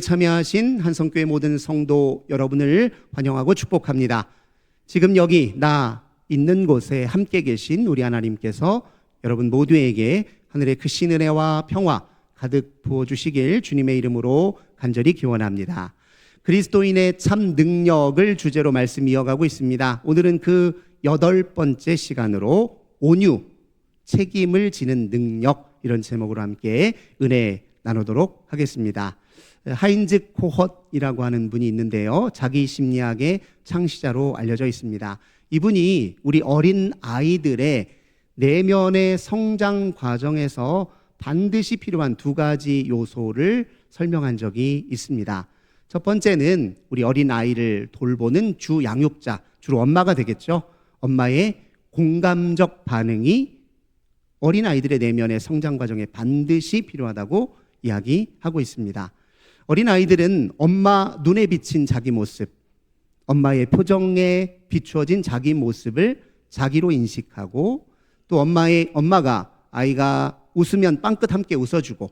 참여하신 한성교회 모든 성도 여러분을 환영하고 축복합니다. 지금 여기 나 있는 곳에 함께 계신 우리 하나님께서 여러분 모두에게 하늘의 크신 은혜와 평화 가득 부어주시길 주님의 이름으로 간절히 기원합니다. 그리스도인의 참 능력을 주제로 말씀 이어가고 있습니다. 오늘은 그 8번째 시간으로 온유, 책임을 지는 능력, 이런 제목으로 함께 은혜 나누도록 하겠습니다. 하인즈 코헛이라고 하는 분이 있는데요, 자기 심리학의 창시자로 알려져 있습니다. 이분이 우리 어린 아이들의 내면의 성장 과정에서 반드시 필요한 두 가지 요소를 설명한 적이 있습니다. 첫 번째는 우리 어린 아이를 돌보는 주 양육자, 주로 엄마가 되겠죠. 엄마의 공감적 반응이 어린 아이들의 내면의 성장 과정에 반드시 필요하다고 이야기하고 있습니다. 어린 아이들은 엄마 눈에 비친 자기 모습, 엄마의 표정에 비추어진 자기 모습을 자기로 인식하고, 또 엄마가 아이가 웃으면 빵긋 함께 웃어주고,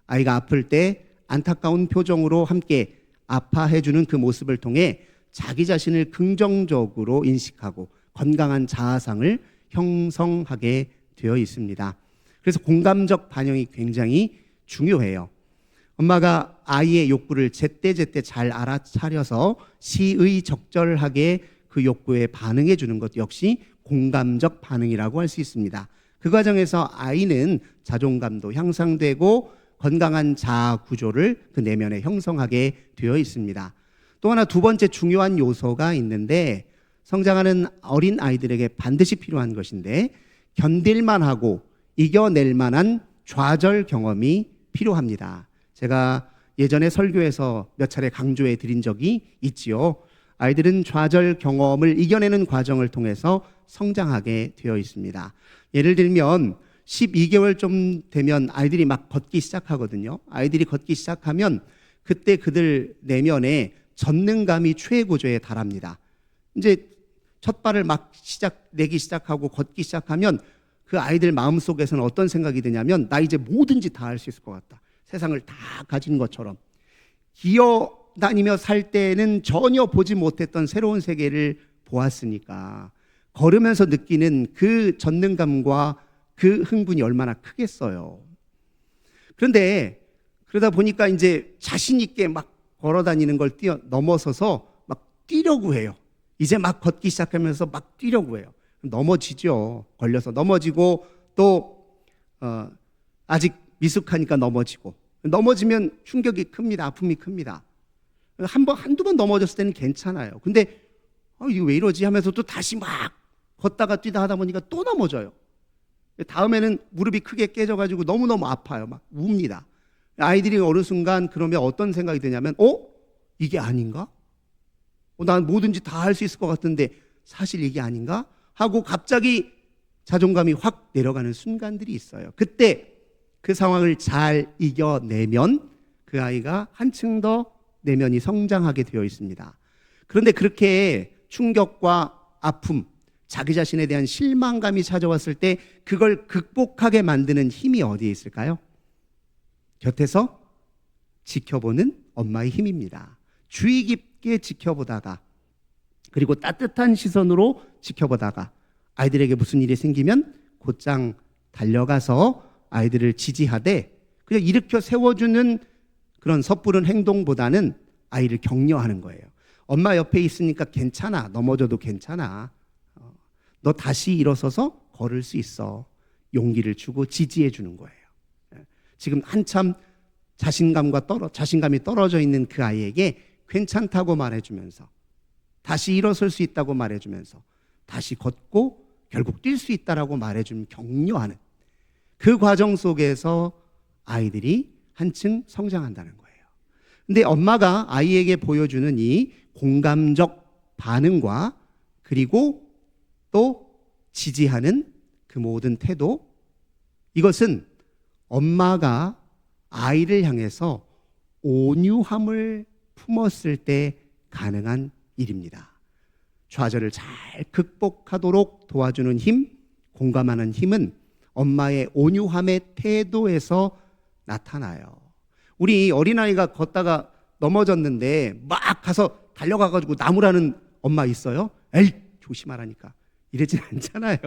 아이가 아플 때 안타까운 표정으로 함께 아파해주는 그 모습을 통해 자기 자신을 긍정적으로 인식하고 건강한 자아상을 형성하게 되어 있습니다. 그래서 공감적 반영이 굉장히 중요해요. 엄마가 아이의 욕구를 제때제때 잘 알아차려서 시의적절하게 그 욕구에 반응해 주는 것 역시 공감적 반응이라고 할 수 있습니다. 그 과정에서 아이는 자존감도 향상되고 건강한 자아 구조를 그 내면에 형성하게 되어 있습니다. 또 하나 두 번째 중요한 요소가 있는데, 성장하는 어린 아이들에게 반드시 필요한 것인데, 견딜만 하고 이겨낼 만한 좌절 경험이 필요합니다. 제가 예전에 설교에서 몇 차례 강조해 드린 적이 있지요. 아이들은 좌절 경험을 이겨내는 과정을 통해서 성장하게 되어 있습니다. 예를 들면 12개월 좀 되면 아이들이 막 걷기 시작하거든요. 아이들이 걷기 시작하면 그때 그들 내면에 전능감이 최고조에 달합니다. 이제 첫 발을 막 내기 시작하고 걷기 시작하면 그 아이들 마음속에서는 어떤 생각이 드냐면, 나 이제 뭐든지 다 할 수 있을 것 같다. 세상을 다 가진 것처럼. 기어다니며 살 때는 전혀 보지 못했던 새로운 세계를 보았으니까 걸으면서 느끼는 그 전능감과 그 흥분이 얼마나 크겠어요. 그런데 그러다 보니까 이제 자신 있게 막 걸어다니는 걸 넘어서서 막 뛰려고 해요. 이제 막 걷기 시작하면서 막 뛰려고 해요. 넘어지죠. 걸려서 넘어지고, 또 아직 미숙하니까 넘어지면 충격이 큽니다. 아픔이 큽니다. 한두 번 넘어졌을 때는 괜찮아요. 근데 이거 왜 이러지 하면서 또 다시 막 걷다가 뛰다 하다 보니까 또 넘어져요. 다음에는 무릎이 크게 깨져가지고 너무너무 아파요. 막 웁니다. 아이들이 어느 순간 그러면 어떤 생각이 드냐면, 이게 아닌가? 난 뭐든지 다 할 수 있을 것 같은데 사실 이게 아닌가? 하고 갑자기 자존감이 확 내려가는 순간들이 있어요. 그때 그 상황을 잘 이겨내면 그 아이가 한층 더 내면이 성장하게 되어 있습니다. 그런데 그렇게 충격과 아픔, 자기 자신에 대한 실망감이 찾아왔을 때 그걸 극복하게 만드는 힘이 어디에 있을까요? 곁에서 지켜보는 엄마의 힘입니다. 주의 깊게 지켜보다가, 그리고 따뜻한 시선으로 지켜보다가 아이들에게 무슨 일이 생기면 곧장 달려가서 아이들을 지지하되 그냥 일으켜 세워주는 그런 섣부른 행동보다는 아이를 격려하는 거예요. 엄마 옆에 있으니까 괜찮아. 넘어져도 괜찮아. 너 다시 일어서서 걸을 수 있어. 용기를 주고 지지해 주는 거예요. 지금 한참 자신감이 떨어져 있는 그 아이에게 괜찮다고 말해주면서, 다시 일어설 수 있다고 말해주면서, 다시 걷고 결국 뛸 수 있다라고 말해주면 격려하는 그 과정 속에서 아이들이 한층 성장한다는 거예요. 근데 엄마가 아이에게 보여주는 이 공감적 반응과, 그리고 또 지지하는 그 모든 태도, 이것은 엄마가 아이를 향해서 온유함을 품었을 때 가능한 일입니다. 좌절을 잘 극복하도록 도와주는 힘, 공감하는 힘은 엄마의 온유함의 태도에서 나타나요. 우리 어린아이가 걷다가 넘어졌는데 막 가서 달려가가지고 나무라는 엄마 있어요? 에이, 조심하라니까. 이러진 않잖아요.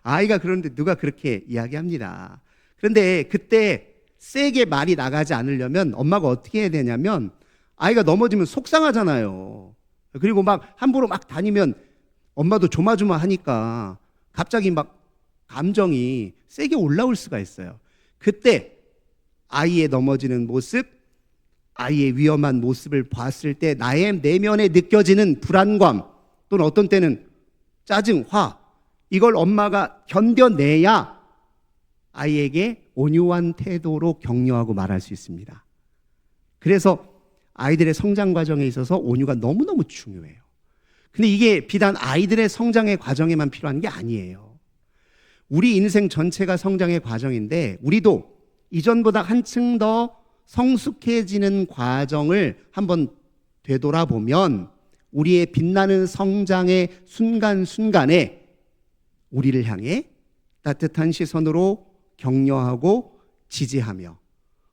아이가 그러는데 누가 그렇게 이야기합니다. 그런데 그때 세게 말이 나가지 않으려면 엄마가 어떻게 해야 되냐면, 아이가 넘어지면 속상하잖아요. 그리고 막 함부로 막 다니면 엄마도 조마조마하니까 갑자기 막 감정이 세게 올라올 수가 있어요. 그때 아이의 넘어지는 모습, 아이의 위험한 모습을 봤을 때 나의 내면에 느껴지는 불안감, 또는 어떤 때는 짜증, 화, 이걸 엄마가 견뎌내야 아이에게 온유한 태도로 격려하고 말할 수 있습니다. 그래서 아이들의 성장 과정에 있어서 온유가 너무너무 중요해요. 근데 이게 비단 아이들의 성장의 과정에만 필요한 게 아니에요. 우리 인생 전체가 성장의 과정인데, 우리도 이전보다 한층 더 성숙해지는 과정을 한번 되돌아보면 우리의 빛나는 성장의 순간순간에 우리를 향해 따뜻한 시선으로 격려하고 지지하며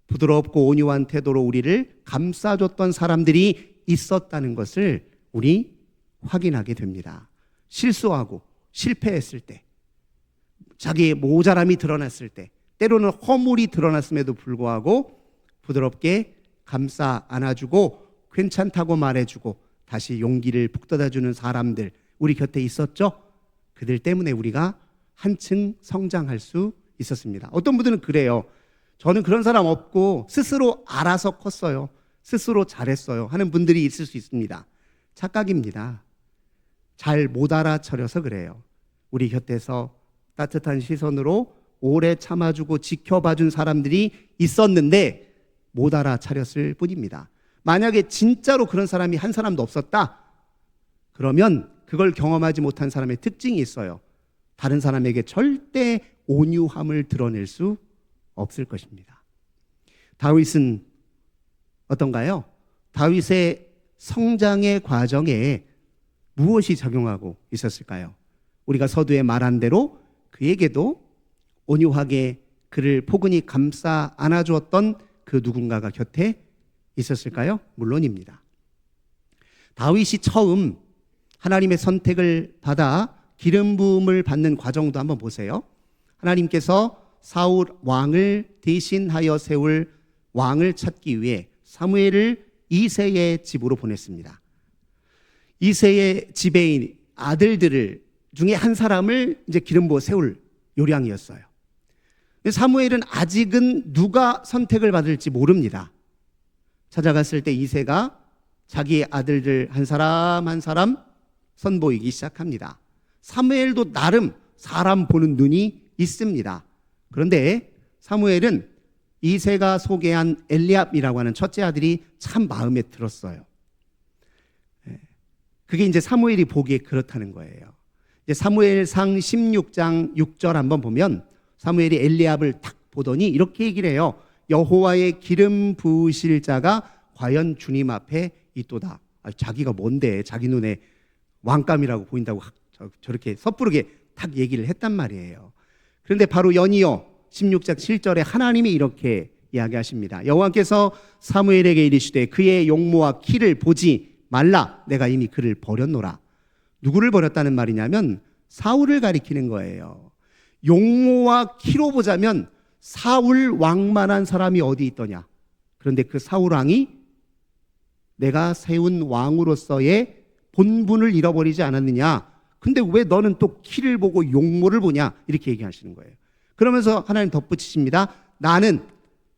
부드럽고 온유한 태도로 우리를 감싸줬던 사람들이 있었다는 것을 우리 확인하게 됩니다. 실수하고 실패했을 때, 자기의 모자람이 드러났을 때, 때로는 허물이 드러났음에도 불구하고 부드럽게 감싸 안아주고 괜찮다고 말해주고 다시 용기를 북돋아주는 사람들, 우리 곁에 있었죠? 그들 때문에 우리가 한층 성장할 수 있었습니다. 어떤 분들은 그래요. 저는 그런 사람 없고 스스로 알아서 컸어요, 스스로 잘했어요 하는 분들이 있을 수 있습니다. 착각입니다. 잘 못 알아차려서 그래요. 우리 곁에서 따뜻한 시선으로 오래 참아주고 지켜봐준 사람들이 있었는데 못 알아차렸을 뿐입니다. 만약에 진짜로 그런 사람이 한 사람도 없었다, 그러면 그걸 경험하지 못한 사람의 특징이 있어요. 다른 사람에게 절대 온유함을 드러낼 수 없을 것입니다. 다윗은 어떤가요? 다윗의 성장의 과정에 무엇이 작용하고 있었을까요? 우리가 서두에 말한 대로 그에게도 온유하게 그를 포근히 감싸 안아주었던 그 누군가가 곁에 있었을까요? 물론입니다. 다윗이 처음 하나님의 선택을 받아 기름 부음을 받는 과정도 한번 보세요. 하나님께서 사울 왕을 대신하여 세울 왕을 찾기 위해 사무엘을 이새의 집으로 보냈습니다. 이새의 집의 아들들 중에 한 사람을 이제 기름 부어 세울 요량이었어요. 사무엘은 아직은 누가 선택을 받을지 모릅니다. 찾아갔을 때 이새가 자기의 아들들 한 사람 한 사람 선보이기 시작합니다. 사무엘도 나름 사람 보는 눈이 있습니다. 그런데 사무엘은 이새가 소개한 엘리압이라고 하는 첫째 아들이 참 마음에 들었어요. 그게 이제 사무엘이 보기에 그렇다는 거예요. 이제 사무엘상 16장 6절 한번 보면 사무엘이 엘리압을 딱 보더니 이렇게 얘기를 해요. 여호와의 기름 부으실 자가 과연 주님 앞에 있도다. 자기가 뭔데 자기 눈에 왕감이라고 보인다고 저렇게 섣부르게 딱 얘기를 했단 말이에요. 그런데 바로 연이어 16장 7절에 하나님이 이렇게 이야기하십니다. 여호와께서 사무엘에게 이르시되 그의 용모와 키를 보지 말라. 내가 이미 그를 버렸노라. 누구를 버렸다는 말이냐면 사울을 가리키는 거예요. 용모와 키로 보자면 사울 왕만한 사람이 어디 있더냐. 그런데 그 사울 왕이 내가 세운 왕으로서의 본분을 잃어버리지 않았느냐. 근데 왜 너는 또 키를 보고 용모를 보냐. 이렇게 얘기하시는 거예요. 그러면서 하나님 덧붙이십니다. 나는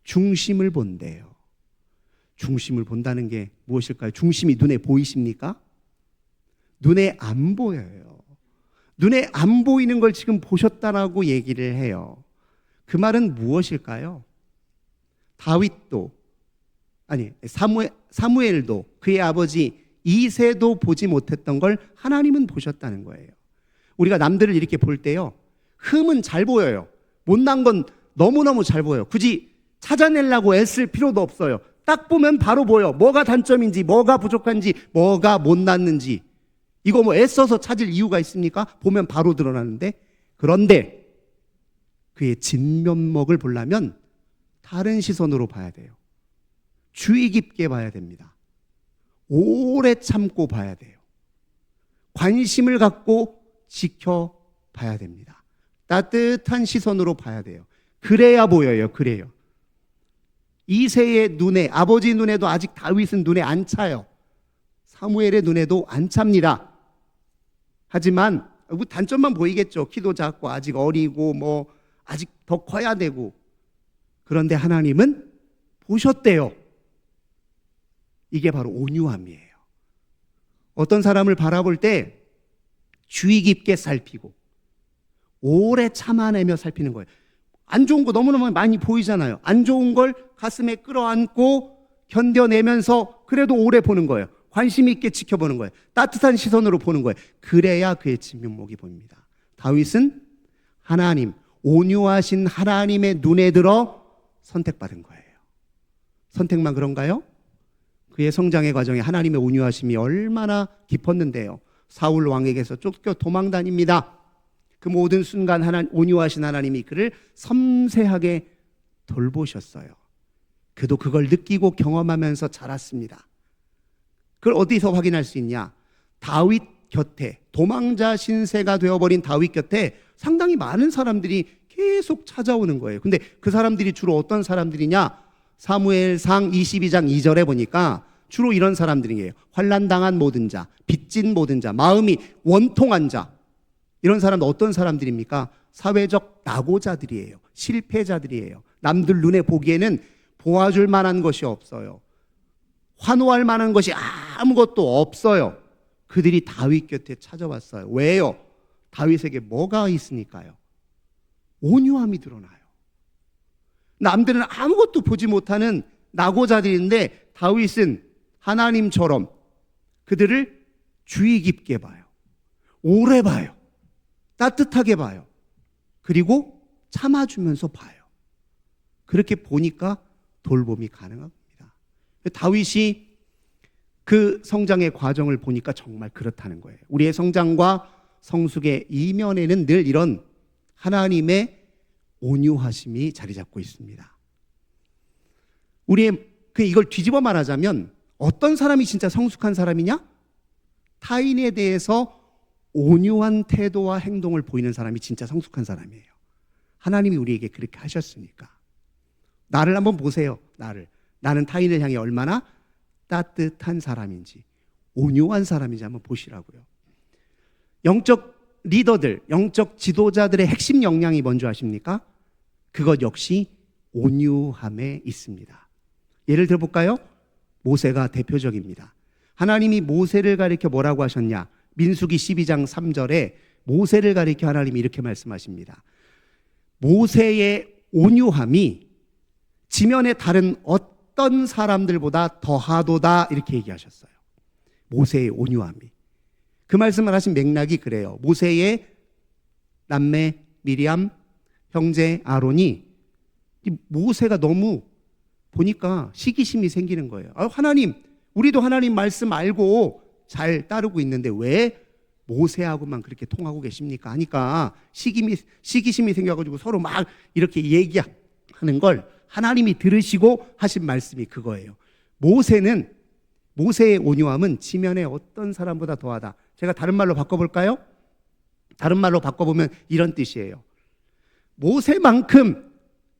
중심을 본대요. 중심을 본다는 게 무엇일까요? 중심이 눈에 보이십니까? 눈에 안 보여요. 눈에 안 보이는 걸 지금 보셨다라고 얘기를 해요. 그 말은 무엇일까요? 다윗도 아니 사무엘도 그의 아버지 이새도 보지 못했던 걸 하나님은 보셨다는 거예요. 우리가 남들을 이렇게 볼 때요, 흠은 잘 보여요. 못난 건 너무너무 잘 보여요. 굳이 찾아내려고 애쓸 필요도 없어요. 딱 보면 바로 보여. 뭐가 단점인지, 뭐가 부족한지, 뭐가 못났는지. 이거 뭐 애써서 찾을 이유가 있습니까? 보면 바로 드러나는데. 그런데 그의 진면목을 보려면 다른 시선으로 봐야 돼요. 주의 깊게 봐야 됩니다. 오래 참고 봐야 돼요. 관심을 갖고 지켜봐야 됩니다. 따뜻한 시선으로 봐야 돼요. 그래야 보여요. 그래요. 이새의 눈에, 아버지 눈에도 아직 다윗은 눈에 안 차요. 사무엘의 눈에도 안 찹니다. 하지만 단점만 보이겠죠. 키도 작고 아직 어리고 뭐 아직 더 커야 되고. 그런데 하나님은 보셨대요. 이게 바로 온유함이에요. 어떤 사람을 바라볼 때 주의 깊게 살피고 오래 참아내며 살피는 거예요. 안 좋은 거 너무너무 많이 보이잖아요. 안 좋은 걸 가슴에 끌어안고 견뎌내면서 그래도 오래 보는 거예요. 관심 있게 지켜보는 거예요. 따뜻한 시선으로 보는 거예요. 그래야 그의 진면목이 보입니다. 다윗은 하나님, 온유하신 하나님의 눈에 들어 선택받은 거예요. 선택만 그런가요? 그의 성장의 과정에 하나님의 온유하심이 얼마나 깊었는데요. 사울 왕에게서 쫓겨 도망 다닙니다. 그 모든 순간 온유하신 하나님이 그를 섬세하게 돌보셨어요. 그도 그걸 느끼고 경험하면서 자랐습니다. 그걸 어디서 확인할 수 있냐? 다윗 곁에, 도망자 신세가 되어버린 다윗 곁에 상당히 많은 사람들이 계속 찾아오는 거예요. 근데 그 사람들이 주로 어떤 사람들이냐? 사무엘상 22장 2절에 보니까 주로 이런 사람들이에요. 환난당한 모든 자, 빚진 모든 자, 마음이 원통한 자. 이런 사람은 어떤 사람들입니까? 사회적 낙오자들이에요. 실패자들이에요. 남들 눈에 보기에는 보아줄 만한 것이 없어요. 환호할 만한 것이 아무것도 없어요. 그들이 다윗 곁에 찾아왔어요. 왜요? 다윗에게 뭐가 있으니까요? 온유함이 드러나요. 남들은 아무것도 보지 못하는 낙오자들인데 다윗은 하나님처럼 그들을 주의 깊게 봐요. 오래 봐요. 따뜻하게 봐요. 그리고 참아주면서 봐요. 그렇게 보니까 돌봄이 가능합니다. 다윗이 그 성장의 과정을 보니까 정말 그렇다는 거예요. 우리의 성장과 성숙의 이면에는 늘 이런 하나님의 온유하심이 자리 잡고 있습니다. 이걸 뒤집어 말하자면 어떤 사람이 진짜 성숙한 사람이냐? 타인에 대해서 온유한 태도와 행동을 보이는 사람이 진짜 성숙한 사람이에요. 하나님이 우리에게 그렇게 하셨으니까. 나를 한번 보세요. 나는 타인을 향해 얼마나 따뜻한 사람인지, 온유한 사람인지 한번 보시라고요. 영적 리더들, 영적 지도자들의 핵심 역량이 뭔지 아십니까? 그것 역시 온유함에 있습니다. 예를 들어볼까요? 모세가 대표적입니다. 하나님이 모세를 가리켜 뭐라고 하셨냐? 민수기 12장 3절에 모세를 가리켜 하나님이 이렇게 말씀하십니다. 모세의 온유함이 지면의 다른 어떤 사람들보다 더하도다 이렇게 얘기하셨어요. 모세의 온유함이. 그 말씀을 하신 맥락이 그래요. 모세의 남매 미리암, 형제 아론이 모세가 너무 보니까 시기심이 생기는 거예요. 하나님, 우리도 하나님 말씀 알고 잘 따르고 있는데 왜 모세하고만 그렇게 통하고 계십니까? 하니까 시기심이 생겨가지고 서로 막 이렇게 얘기하는 걸 하나님이 들으시고 하신 말씀이 그거예요. 모세의 온유함은 지면의 어떤 사람보다 더하다. 제가 다른 말로 바꿔볼까요? 다른 말로 바꿔보면 이런 뜻이에요. 모세만큼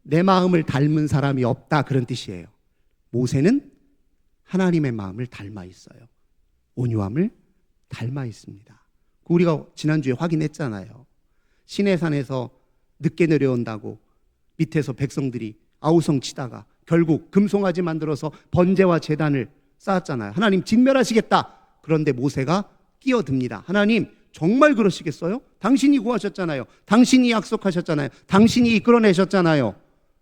내 마음을 닮은 사람이 없다, 그런 뜻이에요. 모세는 하나님의 마음을 닮아 있어요. 온유함을 닮아 있습니다. 우리가 지난주에 확인했잖아요. 시내산에서 늦게 내려온다고 밑에서 백성들이 아우성 치다가 결국 금송아지 만들어서 번제와 제단을 쌓았잖아요. 하나님 진멸하시겠다. 그런데 모세가 끼어듭니다. 하나님 정말 그러시겠어요? 당신이 구하셨잖아요. 당신이 약속하셨잖아요. 당신이 이끌어내셨잖아요.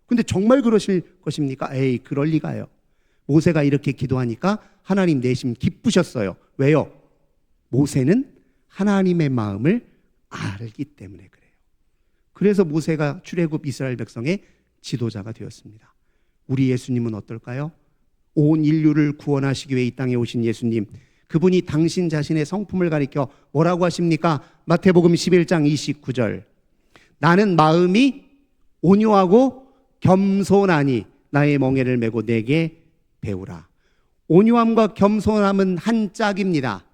근데 정말 그러실 것입니까? 에이, 그럴 리가요. 모세가 이렇게 기도하니까 하나님 내심 기쁘셨어요. 왜요? 모세는 하나님의 마음을 알기 때문에 그래요. 그래서 모세가 출애굽 이스라엘 백성의 지도자가 되었습니다. 우리 예수님은 어떨까요? 온 인류를 구원하시기 위해 이 땅에 오신 예수님, 그분이 당신 자신의 성품을 가리켜 뭐라고 하십니까? 마태복음 11장 29절. 나는 마음이 온유하고 겸손하니 나의 멍에를 메고 내게 배우라. 온유함과 겸손함은 한 짝입니다.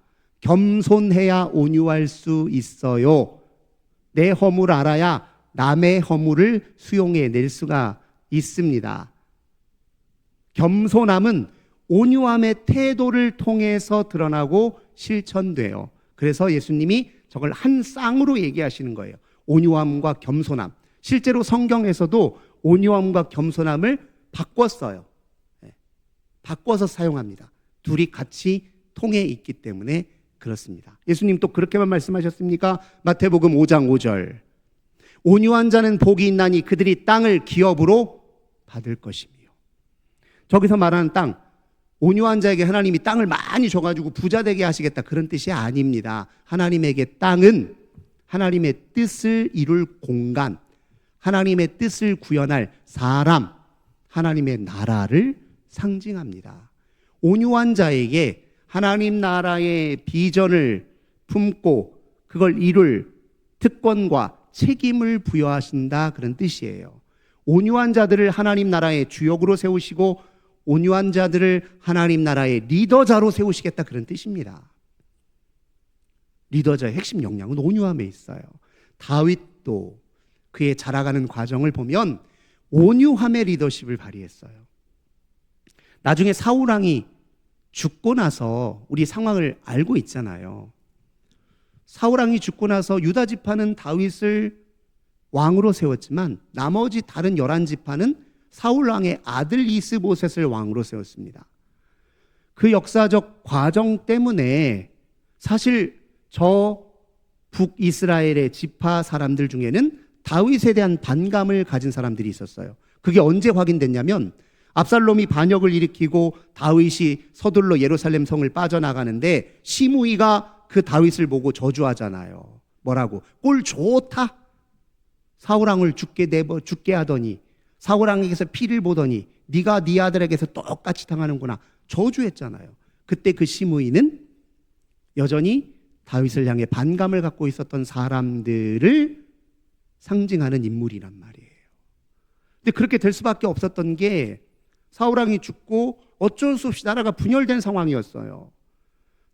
겸손해야 온유할 수 있어요. 내 허물 알아야 남의 허물을 수용해 낼 수가 있습니다. 겸손함은 온유함의 태도를 통해서 드러나고 실천돼요. 그래서 예수님이 저걸 한 쌍으로 얘기하시는 거예요. 온유함과 겸손함. 실제로 성경에서도 온유함과 겸손함을 바꿨어요. 바꿔서 사용합니다. 둘이 같이 통해 있기 때문에 그렇습니다. 예수님 또 그렇게만 말씀하셨습니까? 마태복음 5장 5절. 온유한 자는 복이 있나니 그들이 땅을 기업으로 받을 것이며. 저기서 말하는 땅, 온유한 자에게 하나님이 땅을 많이 줘가지고 부자 되게 하시겠다 그런 뜻이 아닙니다. 하나님에게 땅은 하나님의 뜻을 이룰 공간, 하나님의 뜻을 구현할 사람, 하나님의 나라를 상징합니다. 온유한 자에게 하나님 나라의 비전을 품고 그걸 이룰 특권과 책임을 부여하신다 그런 뜻이에요. 온유한 자들을 하나님 나라의 주역으로 세우시고 온유한 자들을 하나님 나라의 리더자로 세우시겠다 그런 뜻입니다. 리더자의 핵심 역량은 온유함에 있어요. 다윗도 그의 자라가는 과정을 보면 온유함의 리더십을 발휘했어요. 나중에 사울 왕이 죽고 나서 우리 상황을 알고 있잖아요. 사울 왕이 죽고 나서 유다 지파는 다윗을 왕으로 세웠지만 나머지 다른 11지파는 사울 왕의 아들 이스보셋을 왕으로 세웠습니다. 그 역사적 과정 때문에 사실 저 북이스라엘의 지파 사람들 중에는 다윗에 대한 반감을 가진 사람들이 있었어요. 그게 언제 확인됐냐면 압살롬이 반역을 일으키고 다윗이 서둘러 예루살렘 성을 빠져나가는데 시므이가 그 다윗을 보고 저주하잖아요. 뭐라고? 꼴 좋다. 사울왕을 죽게 하더니 사울왕에게서 피를 보더니 네가 네 아들에게서 똑같이 당하는구나. 저주했잖아요. 그때 그 시므이는 여전히 다윗을 향해 반감을 갖고 있었던 사람들을 상징하는 인물이란 말이에요. 근데 그렇게 될 수밖에 없었던 게 사울왕이 죽고 어쩔 수 없이 나라가 분열된 상황이었어요.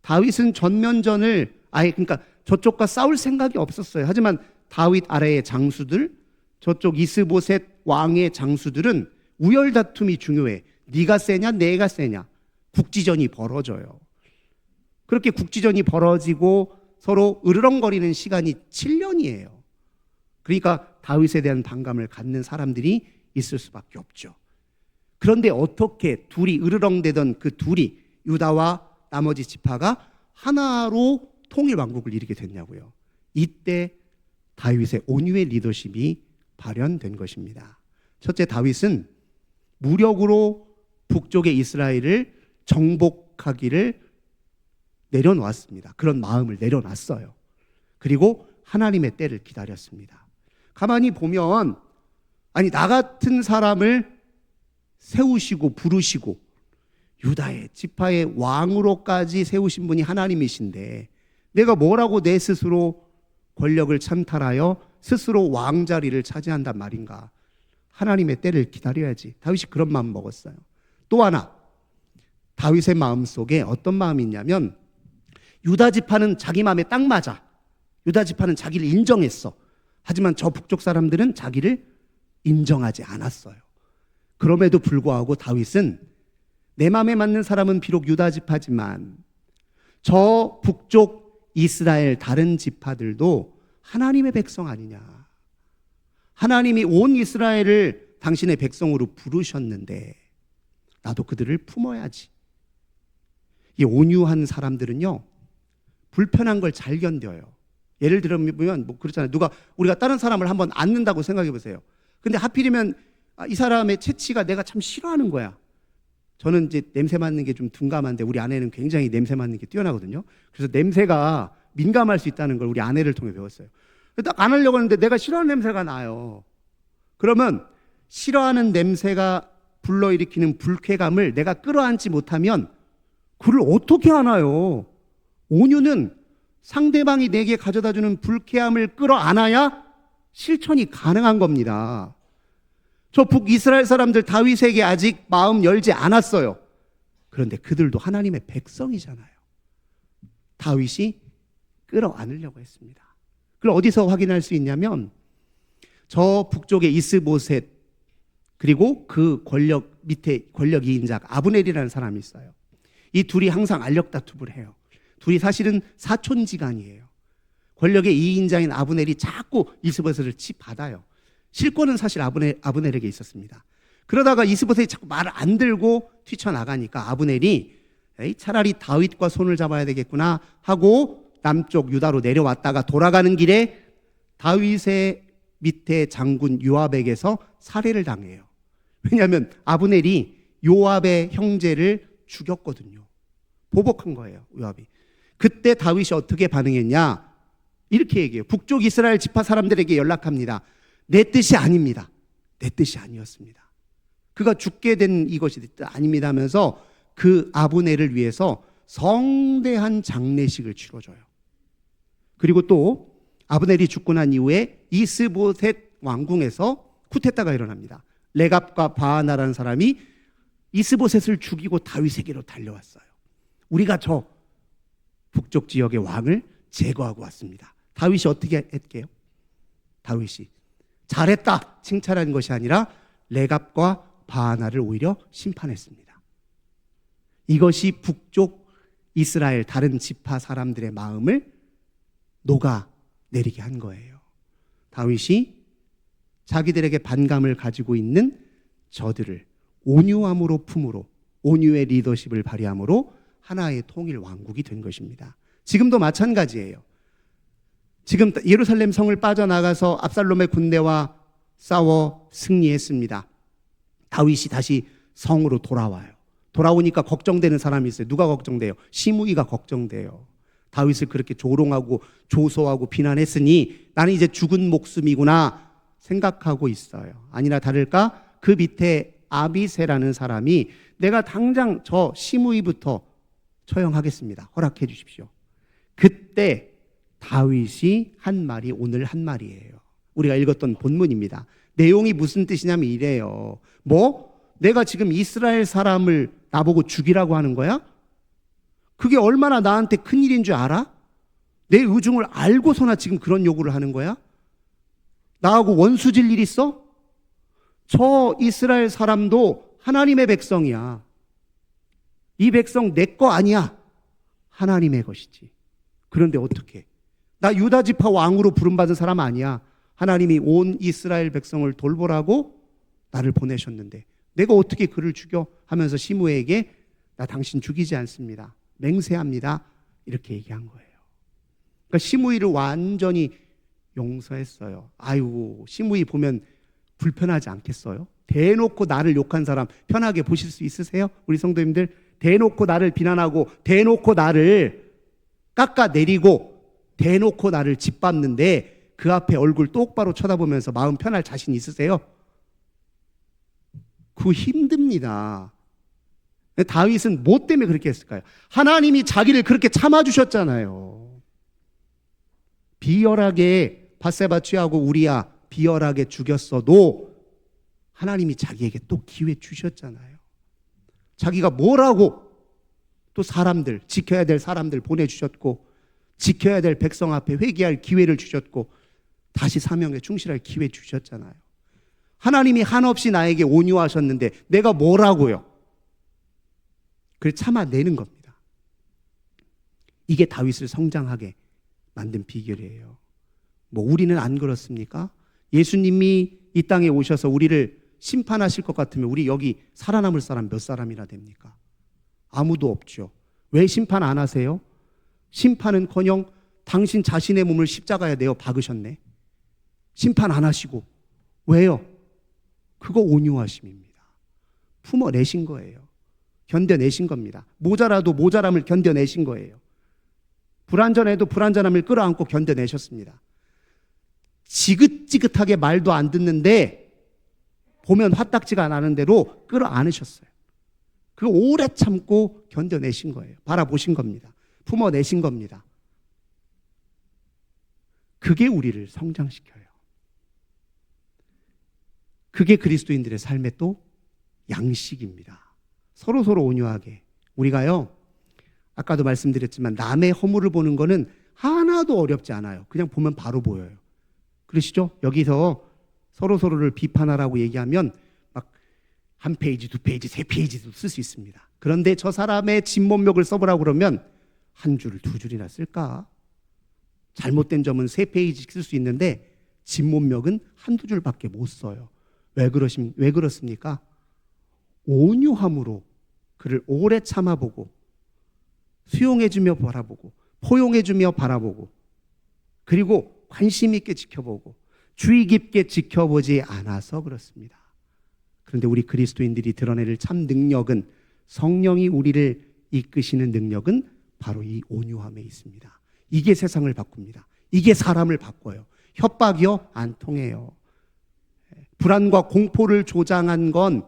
다윗은 전면전을 그러니까 저쪽과 싸울 생각이 없었어요. 하지만 다윗 아래의 장수들, 저쪽 이스보셋 왕의 장수들은 우열 다툼이 중요해. 네가 세냐 내가 세냐. 국지전이 벌어져요. 그렇게 국지전이 벌어지고 서로 으르렁거리는 시간이 7년이에요. 그러니까 다윗에 대한 반감을 갖는 사람들이 있을 수밖에 없죠. 그런데 어떻게 둘이 으르렁대던 그 둘이 유다와 나머지 지파가 하나로 통일 왕국을 이루게 됐냐고요. 이때 다윗의 온유의 리더십이 발현된 것입니다. 첫째, 다윗은 무력으로 북쪽의 이스라엘을 정복하기를 내려놓았습니다. 그런 마음을 내려놨어요. 그리고 하나님의 때를 기다렸습니다. 가만히 보면 나 같은 사람을 세우시고 부르시고 유다의 지파의 왕으로까지 세우신 분이 하나님이신데 내가 뭐라고 내 스스로 권력을 찬탈하여 스스로 왕자리를 차지한단 말인가. 하나님의 때를 기다려야지. 다윗이 그런 마음 먹었어요. 또 하나, 다윗의 마음속에 어떤 마음이 있냐면 유다 지파는 자기 마음에 딱 맞아. 유다 지파는 자기를 인정했어. 하지만 저 북쪽 사람들은 자기를 인정하지 않았어요. 그럼에도 불구하고 다윗은 내 마음에 맞는 사람은 비록 유다 지파지만 저 북쪽 이스라엘 다른 지파들도 하나님의 백성 아니냐. 하나님이 온 이스라엘을 당신의 백성으로 부르셨는데 나도 그들을 품어야지. 이 온유한 사람들은요, 불편한 걸 잘 견뎌요. 예를 들면 그렇잖아요. 우리가 다른 사람을 한번 안는다고 생각해 보세요. 근데 하필이면 이 사람의 체취가 내가 참 싫어하는 거야. 저는 이제 냄새 맡는 게 좀 둔감한데 우리 아내는 굉장히 냄새 맡는 게 뛰어나거든요. 그래서 냄새가 민감할 수 있다는 걸 우리 아내를 통해 배웠어요. 딱 안 하려고 하는데 내가 싫어하는 냄새가 나요. 그러면 싫어하는 냄새가 불러일으키는 불쾌감을 내가 끌어안지 못하면 그를 어떻게 하나요? 온유는 상대방이 내게 가져다주는 불쾌함을 끌어안아야 실천이 가능한 겁니다. 저 북이스라엘 사람들 다윗에게 아직 마음 열지 않았어요. 그런데 그들도 하나님의 백성이잖아요. 다윗이 끌어안으려고 했습니다. 그걸 어디서 확인할 수 있냐면 저 북쪽의 이스보셋 그리고 그 권력 밑에 권력 2인자 아브넬이라는 사람이 있어요. 이 둘이 항상 알력 다툼을 해요. 둘이 사실은 사촌지간이에요. 권력의 2인자인 아브넬이 자꾸 이스보셋을 치받아요. 실권은 사실 아브넬에게 있었습니다. 그러다가 이스보셋이 자꾸 말을 안 들고 뛰쳐나가니까 아브넬이 차라리 다윗과 손을 잡아야 되겠구나 하고 남쪽 유다로 내려왔다가 돌아가는 길에 다윗의 밑에 장군 요압에게서 살해를 당해요. 왜냐하면 아브넬이 요압의 형제를 죽였거든요. 보복한 거예요, 요압이. 그때 다윗이 어떻게 반응했냐? 이렇게 얘기해요. 북쪽 이스라엘 지파 사람들에게 연락합니다. 내 뜻이 아닙니다. 내 뜻이 아니었습니다. 그가 죽게 된 이것이 아닙니다 하면서 그 아브넬을 위해서 성대한 장례식을 치러줘요. 그리고 또 아브넬이 죽고 난 이후에 이스보셋 왕궁에서 쿠데타가 일어납니다. 레갑과 바하나라는 사람이 이스보셋을 죽이고 다윗에게로 달려왔어요. 우리가 저 북쪽 지역의 왕을 제거하고 왔습니다. 다윗이 어떻게 했게요? 다윗이 잘했다 칭찬한 것이 아니라 레갑과 바하나를 오히려 심판했습니다. 이것이 북쪽 이스라엘 다른 지파 사람들의 마음을 녹아내리게 한 거예요. 다윗이 자기들에게 반감을 가지고 있는 저들을 온유함으로 품으로 온유의 리더십을 발휘함으로 하나의 통일 왕국이 된 것입니다. 지금도 마찬가지예요. 지금 예루살렘 성을 빠져나가서 압살롬의 군대와 싸워 승리했습니다. 다윗이 다시 성으로 돌아와요. 돌아오니까 걱정되는 사람이 있어요. 누가 걱정돼요? 시므이가 걱정돼요. 다윗을 그렇게 조롱하고 조소하고 비난했으니 나는 이제 죽은 목숨이구나 생각하고 있어요. 아니나 다를까 그 밑에 아비새라는 사람이 내가 당장 저 시므이부터 처형하겠습니다. 허락해 주십시오. 그때 다윗이 한 말이 오늘 한 말이에요. 우리가 읽었던 본문입니다. 내용이 무슨 뜻이냐면 이래요. 내가 지금 이스라엘 사람을 나보고 죽이라고 하는 거야? 그게 얼마나 나한테 큰일인 줄 알아? 내 의중을 알고서나 지금 그런 요구를 하는 거야? 나하고 원수질 일 있어? 저 이스라엘 사람도 하나님의 백성이야. 이 백성 내 거 아니야. 하나님의 것이지. 그런데 어떻게? 나 유다 지파 왕으로 부름받은 사람 아니야. 하나님이 온 이스라엘 백성을 돌보라고 나를 보내셨는데 내가 어떻게 그를 죽여? 하면서 시므에게 나 당신 죽이지 않습니다. 맹세합니다. 이렇게 얘기한 거예요. 그러니까 시므이를 완전히 용서했어요. 아이고 시므이 보면 불편하지 않겠어요? 대놓고 나를 욕한 사람 편하게 보실 수 있으세요? 우리 성도님들 대놓고 나를 비난하고 대놓고 나를 깎아내리고 대놓고 나를 짓밟는데 그 앞에 얼굴 똑바로 쳐다보면서 마음 편할 자신 있으세요? 그거 힘듭니다. 다윗은 뭐 때문에 그렇게 했을까요? 하나님이 자기를 그렇게 참아주셨잖아요. 비열하게 밧세바 취하고 우리야 비열하게 죽였어도 하나님이 자기에게 또 기회 주셨잖아요. 자기가 뭐라고 또 사람들 지켜야 될 사람들 보내주셨고 지켜야 될 백성 앞에 회개할 기회를 주셨고 다시 사명에 충실할 기회 주셨잖아요. 하나님이 한없이 나에게 온유하셨는데 내가 뭐라고요? 그걸 참아내는 겁니다. 이게 다윗을 성장하게 만든 비결이에요. 우리는 안 그렇습니까? 예수님이 이 땅에 오셔서 우리를 심판하실 것 같으면 우리 여기 살아남을 사람 몇 사람이나 됩니까? 아무도 없죠. 왜 심판 안 하세요? 심판은커녕 당신 자신의 몸을 십자가에 내어 박으셨네. 심판 안 하시고. 왜요? 그거 온유하심입니다. 품어내신 거예요. 견뎌내신 겁니다. 모자라도 모자람을 견뎌내신 거예요. 불완전해도 불완전함을 끌어안고 견뎌내셨습니다. 지긋지긋하게 말도 안 듣는데 보면 화딱지가 나는 대로 끌어안으셨어요. 그거 오래 참고 견뎌내신 거예요. 바라보신 겁니다. 품어내신 겁니다. 그게 우리를 성장시켜요. 그게 그리스도인들의 삶의 또 양식입니다. 서로서로 온유하게 우리가요, 아까도 말씀드렸지만 남의 허물을 보는 거는 하나도 어렵지 않아요. 그냥 보면 바로 보여요. 그러시죠? 여기서 서로를 비판하라고 얘기하면 막 한 페이지, 두 페이지, 세 페이지도 쓸 수 있습니다. 그런데 저 사람의 진문맥을 써보라고 그러면 한 줄, 두 줄이나 쓸까? 잘못된 점은 세 페이지 쓸 수 있는데 진문맥은 한두 줄밖에 못 써요. 왜 그렇습니까? 온유함으로 그를 오래 참아보고 수용해주며 바라보고 포용해주며 바라보고 그리고 관심 있게 지켜보고 주의 깊게 지켜보지 않아서 그렇습니다. 그런데 우리 그리스도인들이 드러낼 참 능력은, 성령이 우리를 이끄시는 능력은 바로 이 온유함에 있습니다. 이게 세상을 바꿉니다. 이게 사람을 바꿔요. 협박이요? 안 통해요. 불안과 공포를 조장한 건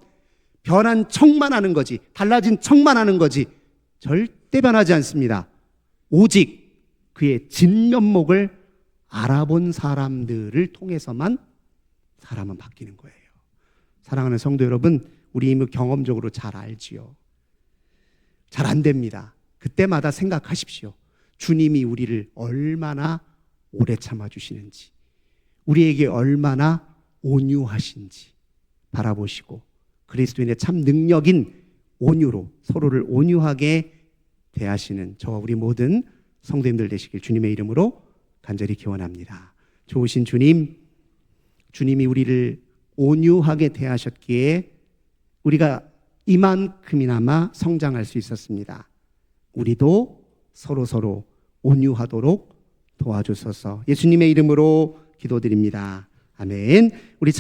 변한 척만 하는 거지, 달라진 척만 하는 거지 절대 변하지 않습니다. 오직 그의 진면목을 알아본 사람들을 통해서만 사람은 바뀌는 거예요. 사랑하는 성도 여러분, 우리 이미 경험적으로 잘 알지요. 잘 안 됩니다. 그때마다 생각하십시오. 주님이 우리를 얼마나 오래 참아주시는지, 우리에게 얼마나 온유하신지 바라보시고 그리스도인의 참 능력인 온유로 서로를 온유하게 대하시는 저와 우리 모든 성도님들 되시길 주님의 이름으로 간절히 기원합니다. 좋으신 주님, 주님이 우리를 온유하게 대하셨기에 우리가 이만큼이나마 성장할 수 있었습니다. 우리도 서로 온유하도록 도와주소서. 예수님의 이름으로 기도드립니다. 아멘. 우리